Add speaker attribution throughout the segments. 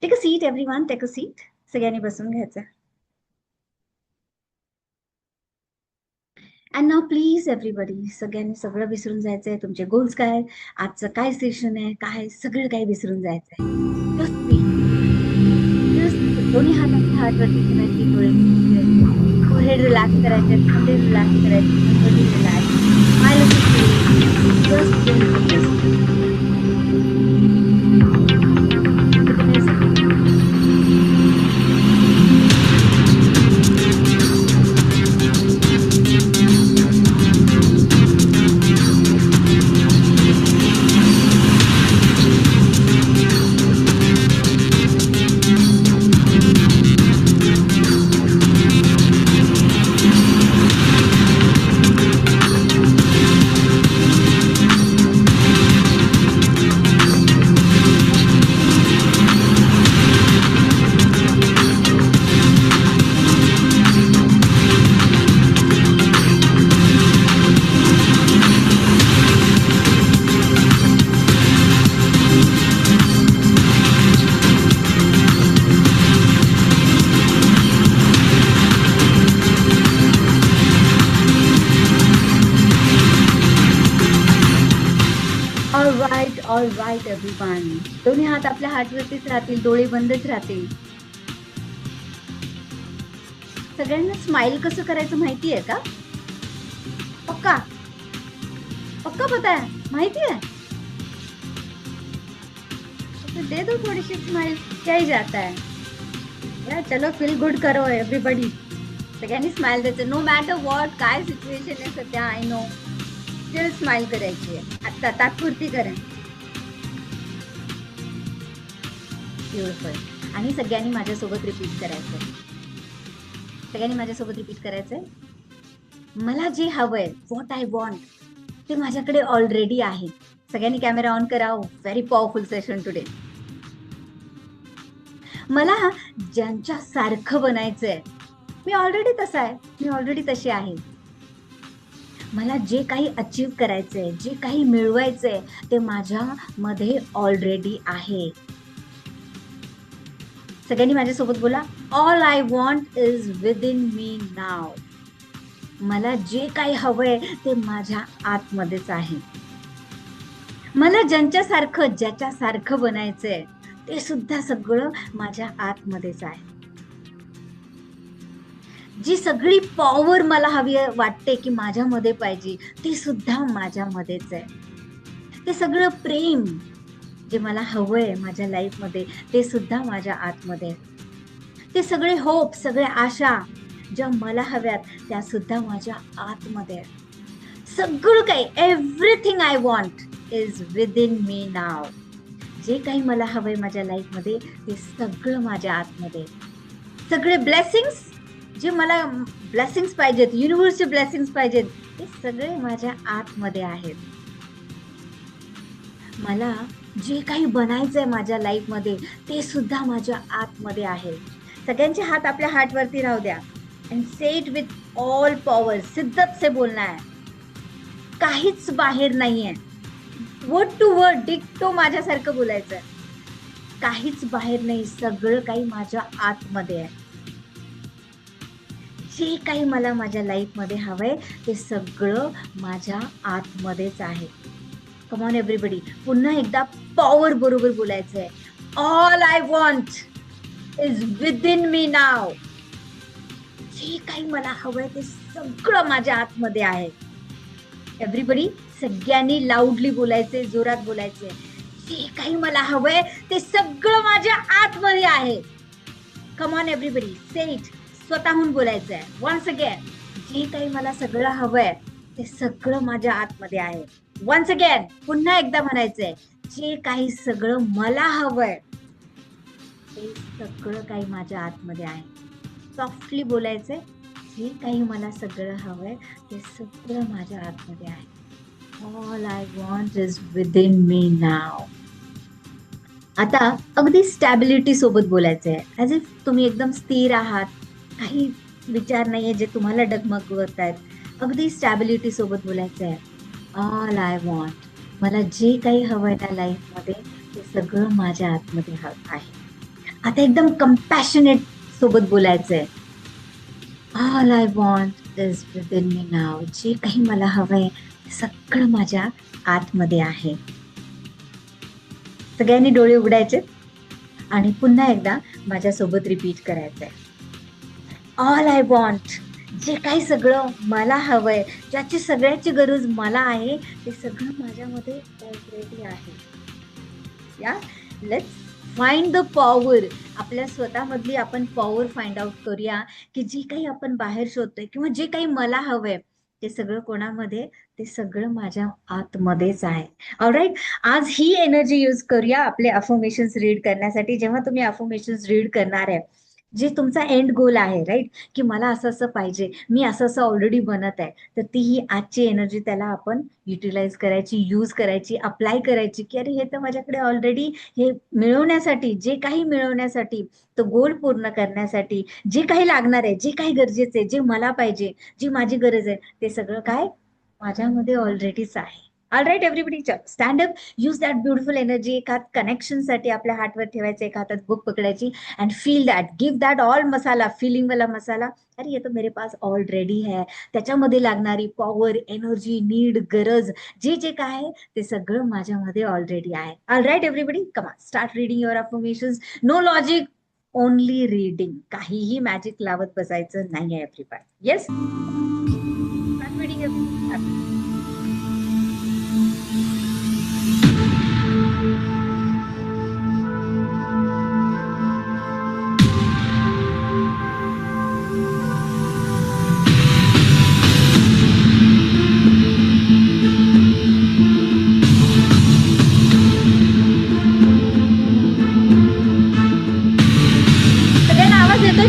Speaker 1: Take a seat everyone, take a seat. सगळ्यांनी बसून घ्यायचं. अँड नाव प्लीज एव्हरीबडी, सगळ्यांनी सगळं विसरून जायचंय. तुमचे गोल्स काय, आजचं काय सेशन आहे, काय सगळं काही विसरून जायचंय. जस्ट बी, जस्ट दोन्ही हात आपल्या हार्टवरती ठेवायचे, डोळे फोरहेड रिलॅक्स करायचे, खांदे रिलॅक्स करायचे, body relax, smile just all right everyone. दोन्ही हात आपल्या हार्टवरतीच राहतील, डोळे बंदच राहतील. सगळ्यांना स्माइल कसं करायचं माहितीये का? पक्का पक्का पता है, माहिती है? तो दे दो थोड़ी सी स्माइल, क्या ही जाता है यार. चलो फील गुड करो एव्हरीबडी. सगळ्यांनी स्माइल द्यायचं, नो मॅटर व्हॉट, काय सिच्युएशन आहे सध्या. आय नो, स्टिल स्माइल करायची आहे. आता तात्पुरती करा. ब्युटिफुल. आणि सगळ्यांनी माझ्यासोबत रिपीट करायचंय. सगळ्यांनी माझ्यासोबत रिपीट करायचंय. मला जे हवंय, व्हॉट आय वॉन्ट, ते माझ्याकडे ऑलरेडी आहे. सगळ्यांनी कॅमेरा ऑन करा. Very powerful session today. मला ज्यांच्या सारखं बनायचंय, मी ऑलरेडी तसा आहे, मी ऑलरेडी तशी आहे. मला जे काही अचीव करायचंय, जे काही मिळवायचंय, ते माझ्या मध्ये ऑलरेडी आहे. सगळ्यांनी माझ्यासोबत बोला, all I want is within me now. मला जे काही हवंय ते माझ्या आतमध्येच आहे. मला ज्यांच्यासारखं, ज्याच्यासारखं बनायचंय, ते सुद्धा सगळं माझ्या आतमध्येच आहे. जी सगळी पॉवर मला हवी वाटते की माझ्यामध्ये पाहिजे, ते सुद्धा माझ्यामध्येच आहे. ते सगळं प्रेम जे मला हवंय माझ्या लाईफमध्ये, ते सुद्धा माझ्या आतमध्ये आहे. ते सगळे होप, सगळे आशा ज्या मला हव्यात, त्या सुद्धा माझ्या आतमध्ये आहे. सगळं काही, everything I want is within me now. जे काही मला हवंय माझ्या लाईफमध्ये, ते सगळं माझ्या आतमध्ये. सगळे ब्लेसिंग्स, जे मला ब्लेसिंग्स पाहिजेत, युनिव्हर्सचे ब्लेसिंग्स पाहिजेत, ते सगळे माझ्या आतमध्ये आहेत. मला जे काही बनायचंय माझ्या लाईफमध्ये, ते सुद्धा माझ्या आतमध्ये आहे. सगळ्यांचे हात आपल्या हार्टवरती राहू द्या. And say it with all power. सिद्धत से बोलना है. काहीच बाहेर नाहीये. वर्ड टू वर्ड डिक्टो माझ्यासारखं बोलायचं. काहीच बाहेर नाही, सगळं काही माझ्या आतमध्ये आहे. जे काही मला माझ्या लाईफमध्ये हवंय, ते सगळं माझ्या आतमध्येच आहे. कम ऑन एव्हरीबडी, पुन्हा एकदा पॉवर बरोबर बोलायचंय. All I want is within me now. जे काही मला हवंय ते सगळं माझ्या आतमध्ये आहे. एव्हरीबडी, सगळ्यांनी लाऊडली बोलायचंय, जोरात बोलायचंय. जे काही मला हवंय ते सगळं माझ्या आतमध्ये आहे. Come on everybody, say it. स्वतःहून बोलायचंय. वन्स अगेन, जे काही मला सगळं हवंय ते सगळं माझ्या आतमध्ये आहे. वन्स अगेन, पुन्हा एकदा म्हणायचंय, जे काही सगळं मला हवंय ते सगळं काही माझ्या आतमध्ये आहे. सॉफ्टली बोलायचंय, जे काही मला सगळं हवंय ते सगळं माझ्या आतमध्ये आहे. All I want is within me now. आता अगदी स्टॅबिलिटी सोबत बोलायचंय. ऍज इफ तुम्ही एकदम स्थिर आहात, काही विचार नाहीये जे तुम्हाला डगमगवत आहेत. अगदी स्टॅबिलिटी सोबत बोलायचंय. ऑल आय वॉन्ट, मला जे काही हवंय त्या लाईफमध्ये, ते सगळं माझ्या आतमध्ये आहे. आता एकदम कंपॅशनेट सोबत बोलायचंय. All I want is within me now. जे काही मला हवंय ते सगळं माझ्या आतमध्ये आहे. सगळ्यांनी डोळे उघडायचे आणि पुन्हा एकदा माझ्यासोबत रिपीट करायचंय. ऑल आय वॉन्ट, जे काही सगळं मला हवंय, ज्याची सगळ्याची गरज मला आहे, ते सगळं माझ्यामध्ये ऑलरेडी आहे. या लेट्स फाइंड द पॉवर. आपल्या स्वतःमधली आपण पॉवर फाइंड आउट करूया की जे काही आपण बाहेर शोधतोय किंवा जे काही मला हवंय ते सगळं कोणामध्ये, ते सगळं माझ्या आतमध्येच आहे. ऑलराईट, आज ही एनर्जी यूज करूया आपले अफर्मेशन्स रीड करण्यासाठी. जेव्हा तुम्ही अफर्मेशन्स रीड करणार आहे, जे तुमचा एंड गोल आहे, राईट, की मला असं असं पाहिजे, मी असं असं ऑलरेडी बनत आहे, तर ती ही आजची एनर्जी त्याला आपण युटिलाइज करायची, यूज करायची, अप्लाय करायची, की अरे हे तर माझ्याकडे ऑलरेडी, हे मिळवण्यासाठी, जे काही मिळवण्यासाठी, तो गोल पूर्ण करण्यासाठी जे काही लागणार आहे, जे काही गरजेचं आहे, जे मला पाहिजे, जी माझी गरज आहे, ते सगळं काय माझ्यामध्ये ऑलरेडीच आहे. All right everybody, stand up, use that beautiful energy. एक हात कनेक्शनसाठी आपल्या हातवर ठेवायचं, एक हातात बुक पकडायची and feel that, give that all masala, feeling वाला मसाला. अरे ये तो मेरे पास ऑलरेडी है. त्याच्यामध्ये लागणारी पॉवर, एनर्जी, नीड, गरज, जे जे काय आहे ते सगळं माझ्यामध्ये ऑलरेडी आहे. All right everybody, come on start reading your affirmations. No logic, only reading. काहीही मॅजिक लावत बसायचं नाहीये everybody. Yes, start reading.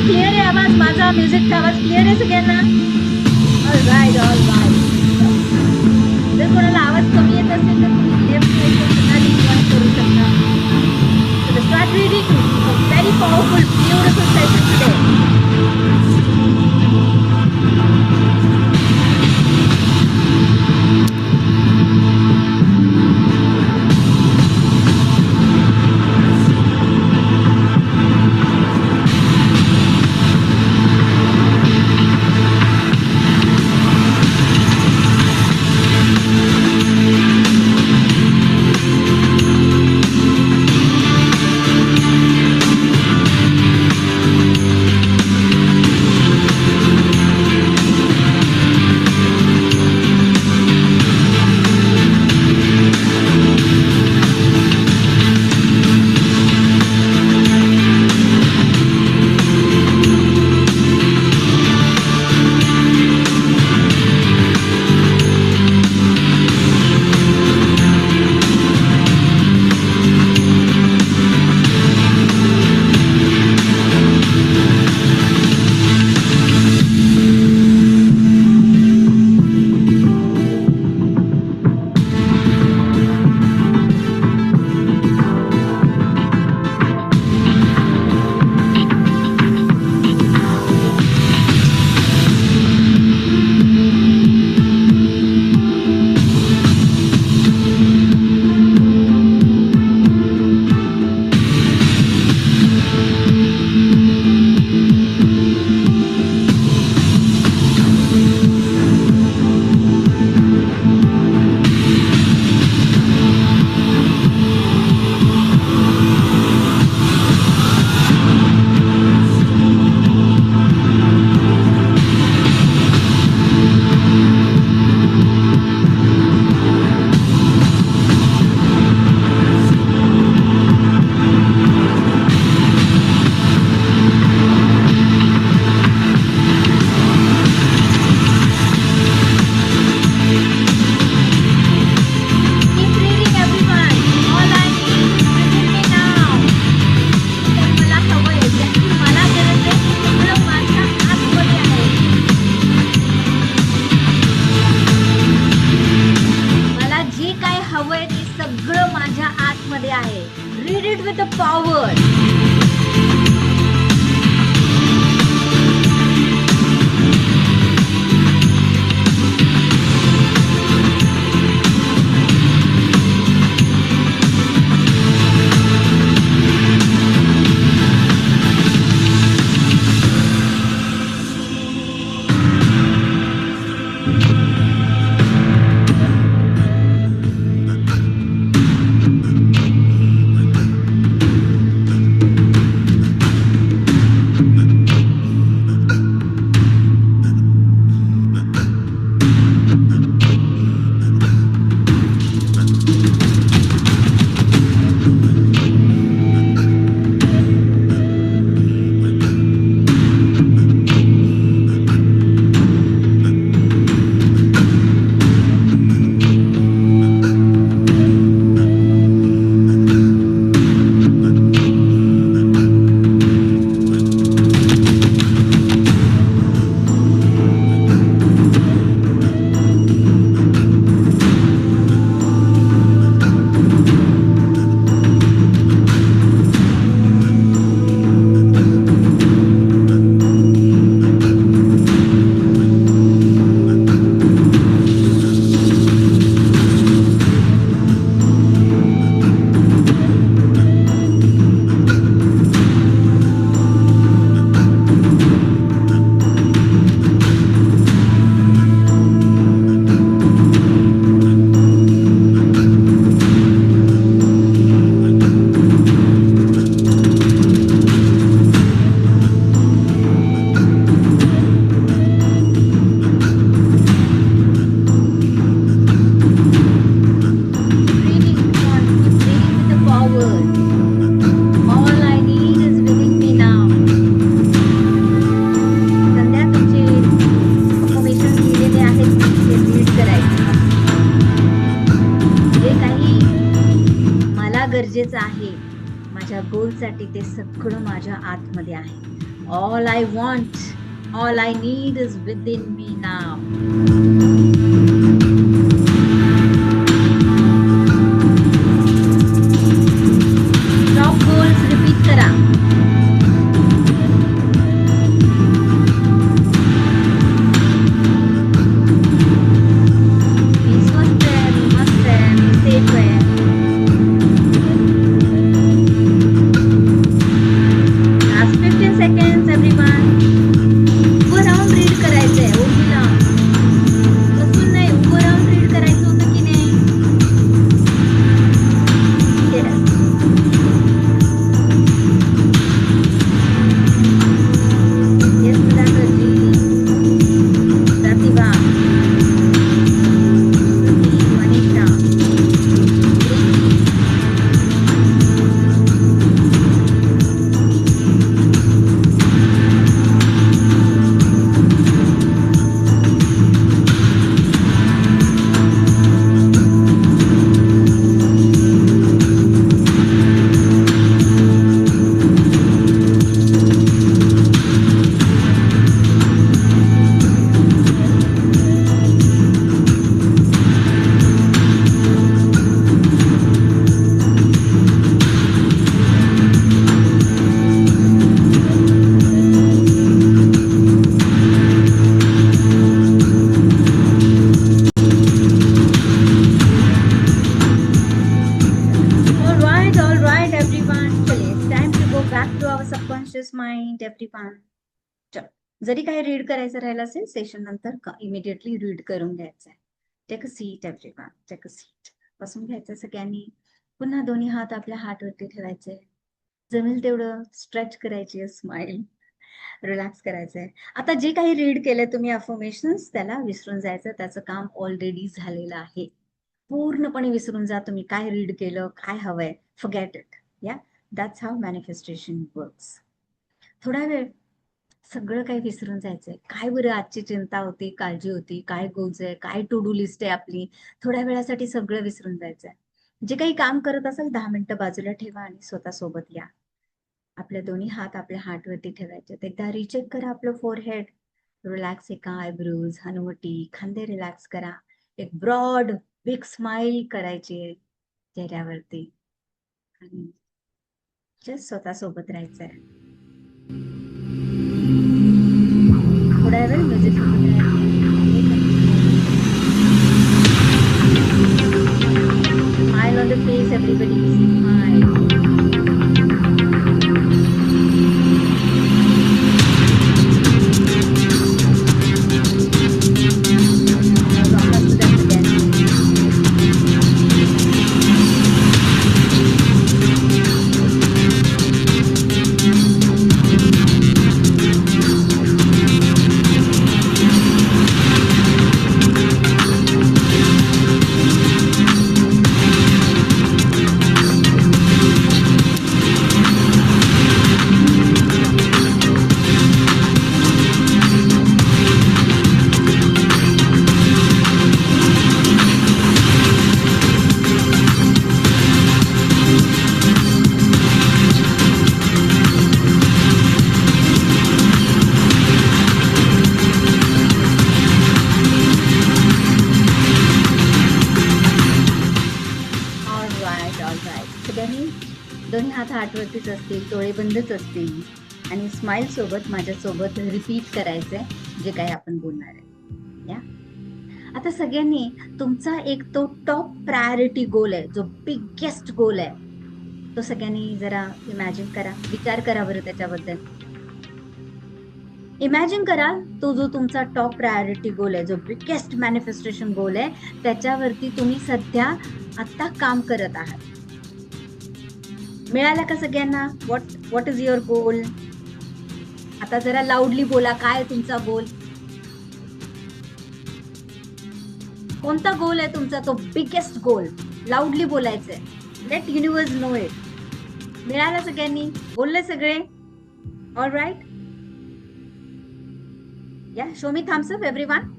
Speaker 1: Clear आहे आवाज माझा? म्युझिकचा आवाज क्लिअर आहे सगळ्यांना? All right, all right. जर कोणाला आवाज कमी येत असेल तर तुम्ही लेफ्ट साईड करू शकता. Start reading. Very powerful, beautiful session today. सगळं माझ्या आतमध्ये आहे. All I want, all I need is within me now. Top goals repeat करा. मी स्वस्त आहे, मी मस्त आहे, मी सेफ आहे. Last 15 seconds, everyone. उभं राहून रीड करायचंय. उभी राहून. बसून नाही, उभं राहून रीड करायचं होतं की नाही? Yes. Yes, सुधाकरजी. प्रतिभा. Shruti, Manisha. All right, everyone. चलिए, it's time to go back to our subconscious mind, everyone. चल, जरी काही रीड करायचं राहिलं असेल सेशन नंतर इमिडिएटली रीड करून घ्यायचंय. Take a seat everyone, take a seat. बसून घ्यायचं सगळ्यांनी. पुन्हा दोन्ही हात आपल्या हातवरती ठेवायचे. जमेल तेवढं स्ट्रेच करायची, स्माइल, रिलॅक्स करायचंय. आता जे काही रीड केलंय तुम्ही अफर्मेशन्स, त्याला विसरून जायचं. त्याचं काम ऑलरेडी झालेलं आहे. पूर्णपणे विसरून जा तुम्ही काय रीड केलं, काय हवंय. Forget it. या, दॅट्स हाऊ मॅनिफेस्टेशन वर्क्स. थोडा वेळ सगळं काही विसरून जायचंय. काय बरं आजची चिंता होती, काळजी होती, काय गोल्स आहे, काय टू डू लिस्ट आहे आपली, थोड्या वेळासाठी सगळं विसरून जायचंय. जे काही काम करत असाल 10 मिनिटं बाजूला ठेवा आणि स्वतःसोबत या. आपले दोन्ही हात आपल्या हार्टवरती ठेवायचे. एकदा रिचेक करा आपलं फोरहेड. रिलॅक्स एका आयब्रोज, हनुवटी, खांदे रिलॅक्स करा. एक ब्रॉड बिग स्माइल करायची चेहऱ्यावरती आणि जस्ट स्वतःसोबत राहायचंय. थोड्या वेळ म्युझिक सोबत smile on the face, everybody smile. दोन्ही हात हातवरतीच असतील, डोळे बंदच असतील आणि स्माइल सोबत माझ्यासोबत रिपीट करायचंय जे काही आपण बोलणार आहे. या, आता सगळ्यांनी तुमचा एक तो टॉप प्रायोरिटी गोल आहे, जो बिगेस्ट गोल आहे, तो सगळ्यांनी जरा इमॅजिन करा, विचार करा बरं त्याच्याबद्दल. इमॅजिन करा तो जो तुमचा टॉप प्रायोरिटी गोल आहे, जो बिगेस्ट मॅनिफेस्टेशन गोल आहे, त्याच्यावरती तुम्ही सध्या आता काम करत आहात. मिळाला का सगळ्यांना? व्हॉट इज युअर गोल? आता जरा लाऊडली बोला, काय तुमचा गोल? कोणता गोल आहे तुमचा तो बिगेस्ट गोल? लाऊडली बोलायचंय. Let universe know it. मिळाला सगळ्यांनी? बोलले सगळे? All right. Yeah, show me thumbs up everyone.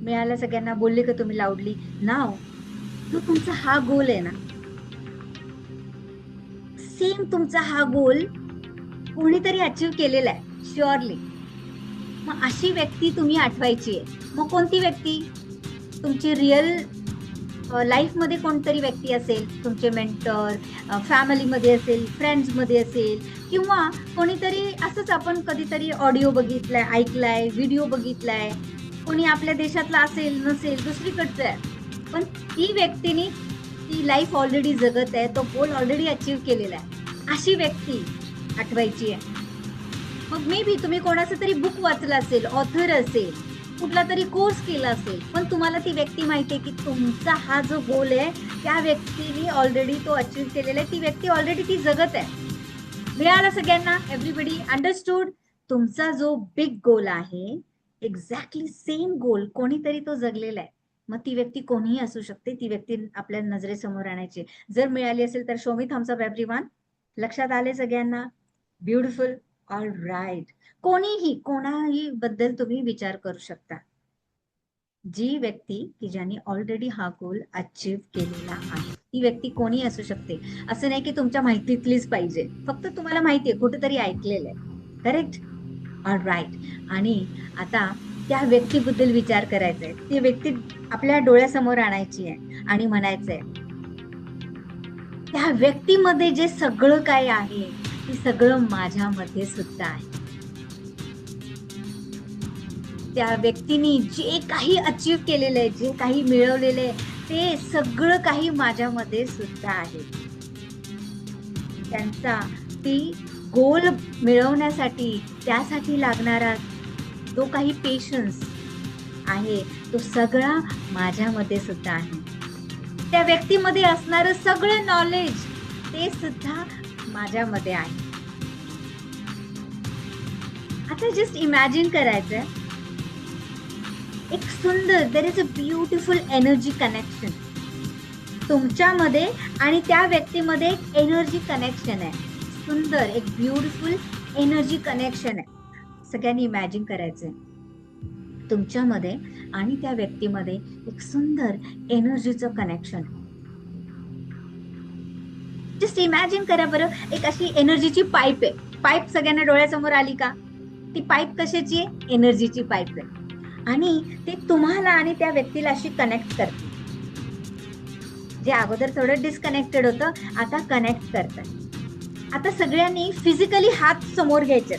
Speaker 1: मिळालं सगळ्यांना? बोलले का तुम्ही लाऊडली? नाव जो तुमचा हा गोल आहे ना, सेम तुमचा हा गोल कोणीतरी अचीव्ह केलेलं आहे शुअरली. मग अशी व्यक्ती तुम्ही आठवायची आहे. मग कोणती व्यक्ती? तुमची रिअल लाईफमध्ये कोणतरी व्यक्ती असेल, तुमचे मेंटर, फॅमिलीमध्ये असेल, फ्रेंड्समध्ये असेल, किंवा कोणीतरी असंच आपण कधीतरी ऑडिओ बघितलाय, ऐकलाय, व्हिडिओ बघितलाय, कोणी आपल्या देशातला असेल, नसेल, दुसरीकडचं आहे, पण ती व्यक्तीने ती लाईफ ऑलरेडी जगत आहे, तो गोल ऑलरेडी अचीव्ह केलेला आहे. अशी व्यक्ती आठवायची आहे. मग मे बी तुम्ही कोणाचं तरी बुक वाचलं असेल, ऑथर असेल, कुठला तरी कोर्स केला असेल, पण तुम्हाला ती व्यक्ती माहिती आहे की तुमचा हा जो गोल आहे त्या व्यक्तीने ऑलरेडी तो अचीव्ह केलेला आहे. ती व्यक्ती ऑलरेडी ती जगत आहे. मिळालं सगळ्यांना? Everybody understood? तुमचा जो बिग गोल आहे, एक्झॅक्टली सेम गोल कोणीतरी तो जगलेला आहे. मग ती व्यक्ती कोणीही असू शकते. ती व्यक्ती आपल्या नजरेसमोर आणायची. जर मिळाली असेल तर show me thumbs up everyone. लक्षात आले सगळ्यांना? ब्युटिफुल. All right. कोणाही बद्दल तुम्ही विचार करू शकता. जी व्यक्ती की ज्याने ऑलरेडी हा गोल अचीव्ह केलेला आहे, ती व्यक्ती कोणी असू शकते. असं नाही की तुमच्या माहितीतलीच पाहिजे, फक्त तुम्हाला माहितीये, कुठेतरी ऐकलेलं आहे. करेक्ट? All right. आणि आता त्या व्यक्तीबद्दल विचार करायचा आहे. ती व्यक्ती आपल्या डोळ्यासमोर आणायची आहे आणि म्हणायचंय त्या व्यक्तीमध्ये जे सगळं काय आहे ते सगळं माझ्यामध्ये सुद्धा आहे. त्या व्यक्तीने जे काही अचीव्ह केलेलं आहे, जे काही मिळवलेलं आहे, ते सगळं काही माझ्यामध्ये सुद्धा आहे. त्यांचा ती गोल मिळवण्यासाठी त्यासाठी लागणारा जो काही पेशन्स आहे तो सगळा माझ्यामध्ये सुद्धा आहे. त्या व्यक्तीमध्ये असणारं सगळं नॉलेज ते सुद्धा माझ्यामध्ये आहे. आता जस्ट इमॅजिन करायचं, एक सुंदर, there is a beautiful energy connection तुमच्यामध्ये आणि त्या व्यक्तीमध्ये. एक एनर्जी कनेक्शन आहे, सुंदर एक ब्युटिफुल एनर्जी कनेक्शन आहे. सगळ्यांनी इमॅजिन करायचंय तुमच्यामध्ये आणि त्या व्यक्तीमध्ये एक सुंदर एनर्जीचं कनेक्शन. जस्ट इमॅजिन करा बरं, एक अशी एनर्जीची पाईप आहे. पाईप सगळ्यांना डोळ्यासमोर आली का? ती पाईप कशाची आहे? एनर्जीची पाईप आहे. आणि ते तुम्हाला आणि त्या व्यक्तीला अशी कनेक्ट करते. जे अगोदर थोडं डिस्कनेक्टेड होतं, आता कनेक्ट करतात. आता सगळ्यांनी फिजिकली हात समोर घ्यायचे,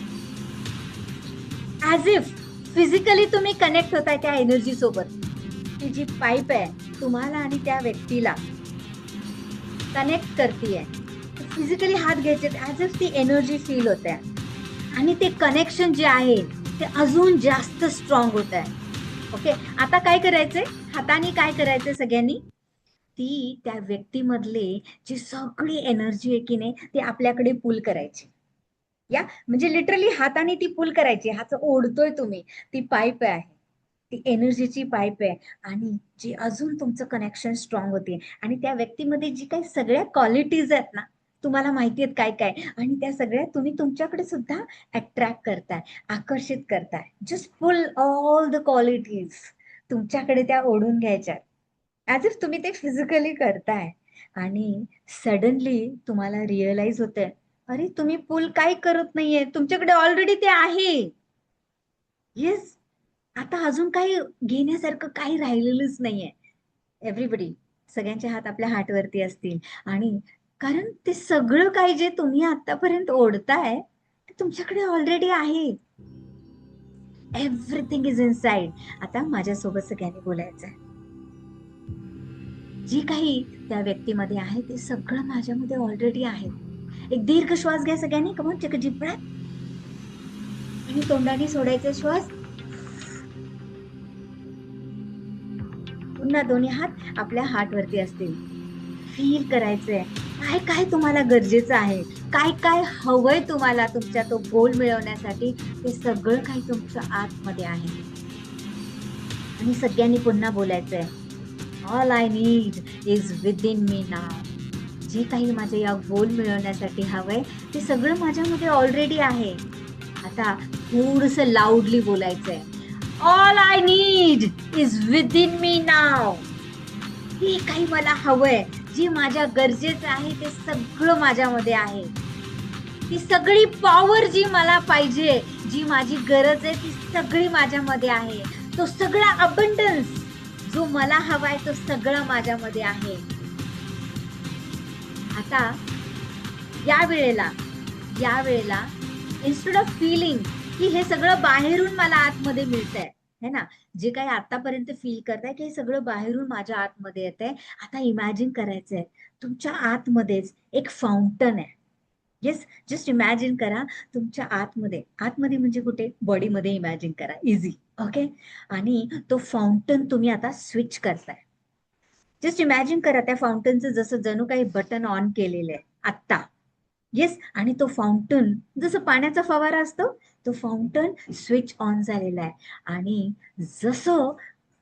Speaker 1: ऍज इफ फिजिकली तुम्ही कनेक्ट होताय त्या एनर्जी सोबत. ती जी पाईप आहे तुम्हाला आणि त्या व्यक्तीला कनेक्ट करतीये. फिजिकली हात घ्यायचे, ऍज इफ ती एनर्जी फील होते आणि ते कनेक्शन जे आहे ते अजून जास्त स्ट्रॉंग होत आहे. ओके, आता काय करायचंय? हाताने काय करायचंय सगळ्यांनी? ती त्या व्यक्तीमधले जी सगळी एनर्जी आहे की नाही ती आपल्याकडे पुल करायची. या म्हणजे लिटरली हाताने ती पुल करायची. हात ओढतोय तुम्ही, ती पाईप आहे, ती एनर्जीची पाईप आहे आणि जी अजून तुमचं कनेक्शन स्ट्रॉंग होते. आणि त्या व्यक्तीमध्ये जी काही सगळ्या क्वालिटीज आहेत ना, तुम्हाला माहिती आहेत काय काय, आणि त्या सगळ्या तुम्ही तुमच्याकडे सुद्धा अट्रॅक्ट करताय, आकर्षित करताय. Just pull all the qualities तुमच्याकडे त्या ओढून घ्यायच्या, ऍज इफ तुम्ही ते फिजिकली करताय. आणि सडनली तुम्हाला रिअलाइज होतंय, अरे तुम्ही पूल काय करत नाहीये, तुमच्याकडे ऑलरेडी ते आहे. येस, आता अजून काही घेण्यासारखं काही राहिलेलंच नाहीये. एव्हरीबडी, सगळ्यांचे हात आपल्या हार्टवरती असतील. आणि कारण ते सगळं काही जे तुम्ही आतापर्यंत ओढताय ते तुमच्याकडे ऑलरेडी आहे. Everything is inside. आता माझ्यासोबत सगळ्यांनी बोलायचं आहे. जी काही त्या व्यक्तीमध्ये आहे ते सगळं माझ्यामध्ये ऑलरेडी आहे. एक दीर्घ श्वास घ्या सगळ्यांनी. Come on, take a deep breath. आणि तोंडाने सोडायचा श्वास. पुन्हा दोन्ही हात आपल्या हार्टवरती असतील. फील करायचंय काय काय तुम्हाला गरजेचं आहे, काय काय हवंय तुम्हाला तुमच्या तो गोल मिळवण्यासाठी, ते सगळं काही तुमच्या आतमध्ये आहे. आणि सगळ्यांनी पुन्हा बोलायचंय, all I need is within me now. जे काही माझे या गोल मिळवण्यासाठी हवंय ते सगळं माझ्यामध्ये ऑलरेडी आहे. आता थोडंसं लाऊडली बोलायचंय, all I need is within me now. हे काही मला हवंय, जे माझ्या गरजेचं आहे ते सगळं माझ्यामध्ये आहे. ती सगळी पॉवर जी मला पाहिजे, जी माझी गरज आहे, ती सगळी माझ्यामध्ये आहे. तो सगळा अबंडन्स जो मला हवाय तो सगळं माझ्यामध्ये आहे. आता या वेळेला इन्स्टेड ऑफ फीलिंग की हे सगळं बाहेरून मला आतमध्ये मिळतंय, है ना, जे काही आतापर्यंत फील करताय की हे सगळं बाहेरून माझ्या आतमध्ये येतंय, आता इमॅजिन करायचंय तुमच्या आतमध्येच एक फाउंटन आहे. येस, जस्ट इमॅजिन करा तुमच्या आतमध्ये म्हणजे कुठे, बॉडीमध्ये इमॅजिन करा, इझी. ओके. आणि तो फाउंटन तुम्ही आता स्विच करताय. जस्ट इमॅजिन करा त्या फाउंटनचं जसं जणू काही बटन ऑन केलेलं आहे आत्ता. येस, आणि तो फाउंटन जसं पाण्याचा फवारा असतो, तो फाउंटन स्विच ऑन झालेला आहे. आणि जसं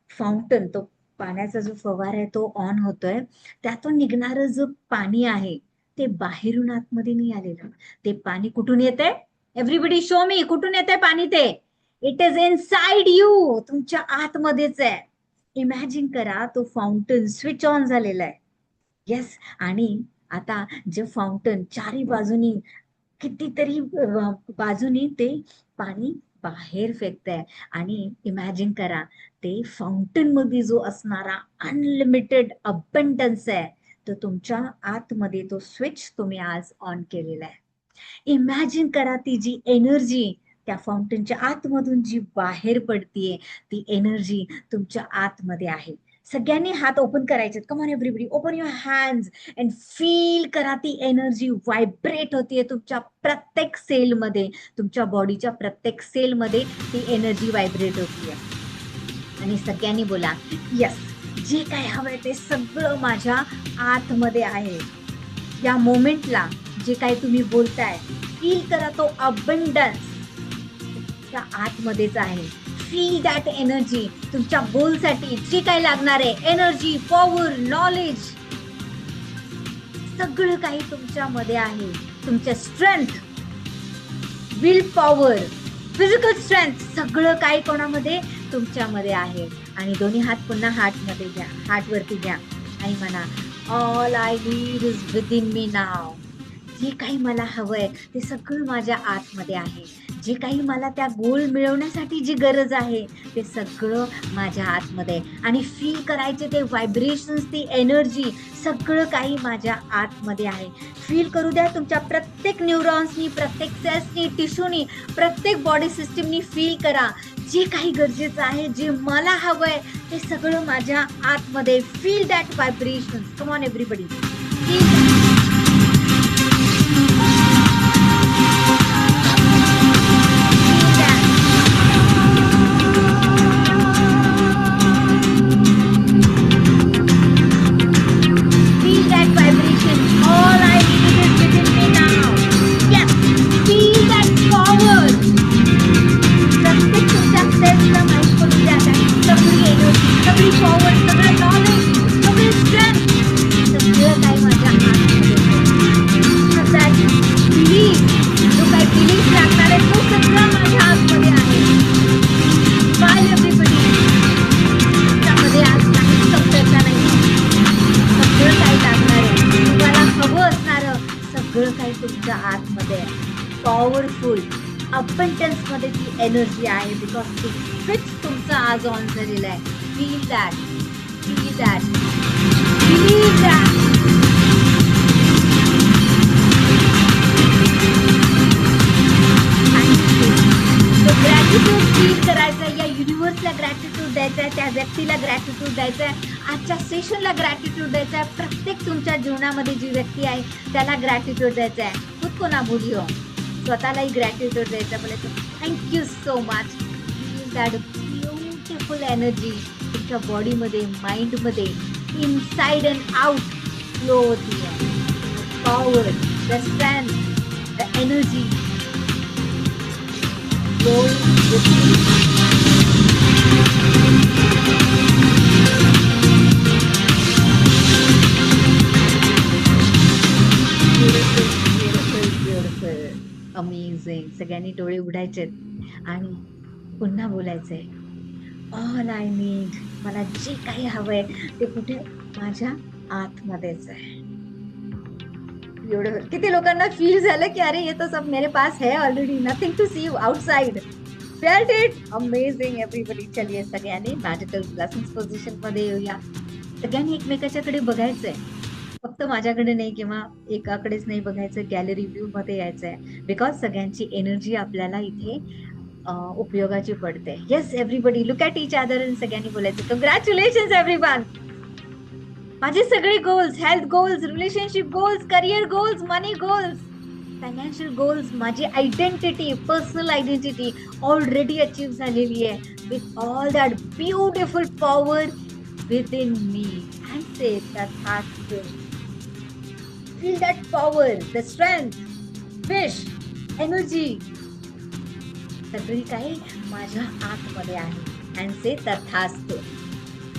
Speaker 1: फाउंटन, तो पाण्याचा जो फवारा आहे तो ऑन होतोय, त्यातून निघणारं जो पाणी आहे ते बाहेरून आतमध्ये नाही आलेलं. ते पाणी कुठून येते? एव्हरीबडी शो मी, कुठून येते पाणी ते? इट इज इनसाइड यू, तुमच्या आतमध्येच आहे. इमॅजिन करा तो फाउंटन स्विच ऑन झालेला आहे. येस, आणि आता जे फाउंटन चारी बाजूनी कितीतरी बाजूनी ते पाणी बाहेर फेकतंय. आणि इमॅजिन करा ते फाउंटन मध्ये जो असणारा अनलिमिटेड अबंडन्स आहे, तो तुमच्या आतमध्ये तो स्विच तुम्ही आज ऑन केलेला आहे. इमॅजिन करा ती जी एनर्जी त्या फाउंटनच्या आतमधून जी बाहेर पडतीये, ती एनर्जी तुमच्या आतमध्ये आहे. सगळ्यांनी हात ओपन करायचे. Come on everybody, open your hands and feel करा ती एनर्जी व्हायब्रेट होतीये तुमच्या प्रत्येक सेलमध्ये. तुमच्या बॉडीच्या प्रत्येक सेलमध्ये ती एनर्जी व्हायब्रेट होतीये. आणि सगळ्यांनी बोला, यस, जे काय हवंय ते सगळं माझ्या आतमध्ये आहे. या मोमेंटला जे काही तुम्ही बोलताय, फील करा तो अबंडन्स तुमच्या आतमध्येच आहे. Feel that energy. तुमच्या गोलसाठी जे काही लागणार आहे, एनर्जी, पॉवर, नॉलेज, सगळं काही तुमच्यामध्ये आहे. तुमच्या strength, will power, physical strength, सगळं काही कोणामध्ये? तुमच्यामध्ये आहे. आणि दोन्ही हात पुन्हा हार्टमध्ये घ्या, हार्टवरती घ्या आणि म्हणा, all I need is within me now. जे काही मला हवंय ते सगळं माझ्या आतमध्ये आहे. जे काही मला त्या गोल मिळवण्यासाठी जी गरज आहे ते सगळं माझ्या आतमध्ये. आणि फील करायचे ते व्हायब्रेशन्स, ती एनर्जी, सगळं काही माझ्या आतमध्ये आहे. फील करू द्या तुमच्या प्रत्येक न्यूरॉन्सनी, प्रत्येक सेल्सनी, टिश्यूनी, प्रत्येक बॉडी सिस्टीमनी फील करा. जे काही गरजेचं आहे, जे मला हवंय ते सगळं माझ्या आतमध्ये. Feel that vibration. Come on everybody, feel तुमच्या आतमध्ये पॉवरफुल अबंडन्स मध्ये ती एनर्जी आहे. बिकॉज ती स्विच तुमचा आज ऑन झालेला आहे. Feel that, feel that, believe that. Gratitude feel करायचा, या युनिव्हर्सला ग्रॅटिट्यूड द्यायचा, त्या व्यक्तीला ग्रॅटिट्यूड द्यायचा, आजच्या सेशनला ग्रॅटिट्यूड द्यायचा, प्रत्येक तुमच्या जीवनामध्ये जी व्यक्ती आहे त्याला ग्रॅटिट्यूड द्यायचा आहे. खुद को ना भूलियो, स्वतःलाही ग्रॅटिट्यूड द्यायचा. बोलायचं thank you so much. Feel that beautiful energy तुमच्या बॉडीमध्ये, माइंडमध्ये, इनसाइड अँड आउट फ्लो होती आहे. Power, the strength, the energy flowing with you. Beautiful, beautiful, beautiful, amazing. सगळ्यांनी डोळे उघडायचेत आणि पुन्हा बोलायचंय, ऑल आय नीड, मला जे काही हवंय ते कुठे? माझ्या आतमध्येच आहे. ब्यूटीफुल. किती लोकांना फील झालं की अरे ये तो सब मेरे पास है already, nothing to see outside. Felt it. Amazing everybody. चलिए सगळ्यांनी मॅजिकल ब्लेसिंग्स पोझिशन मध्ये येऊया. सगळ्यांनी एकमेकाच्याकडे बघायचंय. फक्त माझ्याकडे नाही किंवा एकाकडेच नाही बघायचं, गॅलरी व्ह्यू मध्ये यायचंय. बिकॉज सगळ्यांची एनर्जी आपल्याला इथे उपयोगाची पडते. Yes everybody look at each other आणि सगळ्यांनी बोलायचं कंग्रॅच्युलेशन एव्हरीवन. माझे सगळे goals, health goals, relationship goals, career goals, money goals, financial goals, माझी identity, personal identity already achieve झालेली आहे with all that beautiful power within me. And say Tathastu. Feel that power, the strength, wish, energy. सगळी काही माझ्या आतमध्ये आहे. And say Tathastu.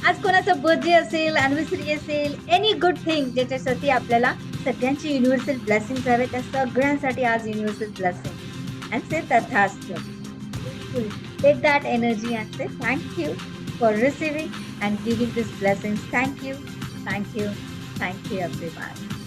Speaker 1: आज कोणाचा बर्थडे असेल, अॅनिव्हर्सरी असेल, एनी गुड थिंग ज्याच्यासाठी आपल्याला सगळ्यांची युनिव्हर्सल ब्लेसिंग्स हवे, त्या सगळ्यांसाठी आज युनिव्हर्सल ब्लेसिंग. अँड से तथास्तु. Take that energy and say thank you for receiving and giving these blessings. Thank you, thank you, thank you everyone.